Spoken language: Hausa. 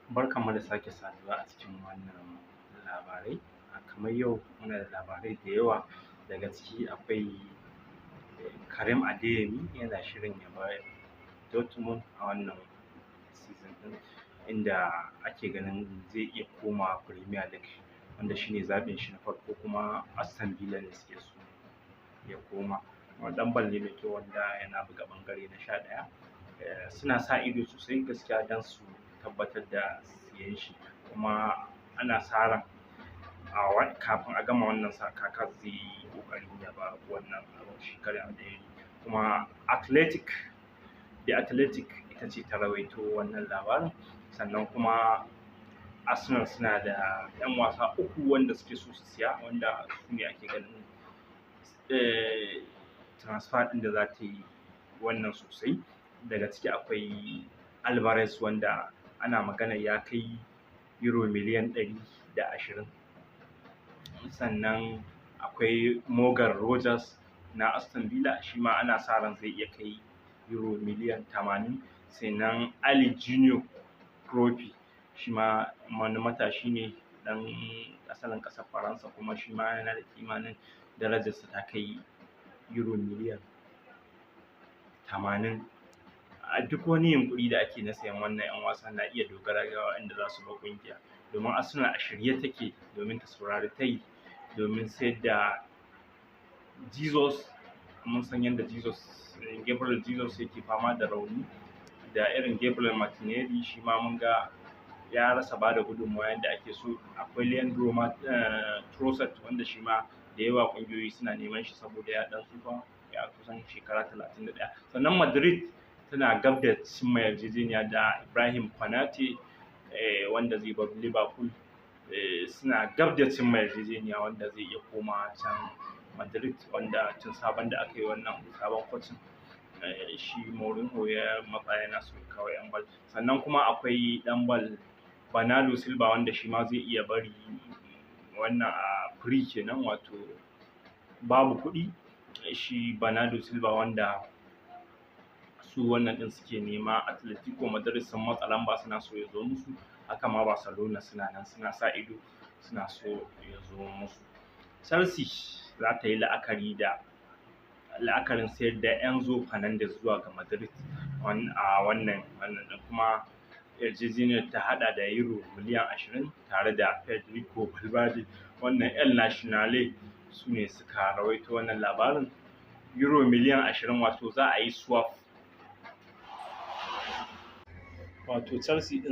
Barkanmu da sake saduwa a cikin wannan labarai. Kamar yau muna da labarai da yawa, daga ciki akwai Karim Adeyemi yana shirin ya bar Dortmund a wannan season ɗin, inda ake ganin zai iya komawa Premier League, wanda shi ne zaɓin shi na farko, kuma Aston Villa ne suke so ya koma. Ɗan bal ne mai kyau wanda yana buga ɓangare na 11. Suna sa ido sosai gaskiya don su tabbatar da siyen shi, kuma ana sa ran kafin a gama wannan kakar zai yi ƙoƙarin ya bar wannan Karim Adeyemi. Kuma The Athletic ita ce ta rawaito wannan labarin, sannan kuma Arsenal suna da 'yan wasa 3 wanda suke so su siya, wanda su ne ake ganin transfer ɗin da za ta yi wannan sosai. Daga ciki akwai Alvarez, wanda ana magana ya kai euro miliyan 120. Sannan akwai Morgan Rogers na Aston Villa, shi ma ana sa ran zai iya kai euro miliyan 80. Sannan Ali Junior Kroppi, shi ma wani matashi ne ɗan asalin ƙasar Faransa, kuma shi ma yana da kimanin darajarsa ta kai euro miliyan 80. A duk wani yunƙuri da ake na sayen wannan 'yan wasa na iya dogara ga waɗanda za su bar ƙungiya, domin Arsenal a shirye take domin ta saurari tayi domin sayar da Jesus. Mun san yadda Gabriel Jesus yake fama da rauni, da irin Gabriel Martinelli, shi ma mun ga ya rasa bada gudunmawa yadda ake so. Akwai Leandro Trossard, wanda shi ma da yawa ƙungiyoyi suna neman shi saboda ya ɗan tsufa, ya kusan shekara 31. Sannan Madrid tana gab da cimma yarjejeniya da Ibrahim Konate, wanda zai bar Liverpool. Suna gab da cimma yarjejeniya wanda zai iya komawa can Madrid, wanda tun sabon da aka yi wannan sabon kocin, shi Mourinho ya matsa yana so ya kawo 'yan bal. Sannan kuma akwai ɗan bal Bernardo Silva, wanda shi ma zai iya bari wannan a free kenan, wato babu kuɗi. Shi Bernardo Silva, wanda su wannan ɗin suke nema, Atletico Madrid sun matsa lamba suna so ya zo musu, haka ma Barcelona suna nan suna sa ido, suna so ya zo musu. Chelsea za ta yi la'akarin sayar da Enzo Fernandez zuwa ga Madrid a wannan ɗin, kuma yarjejeniyar ta haɗa da euro miliyan 20 tare da Federico Valverde. Wannan El Nacional su ne suka rawaito wannan labarin. Euro miliyan 20, wato za a yi swap, wato Chelsea ɗin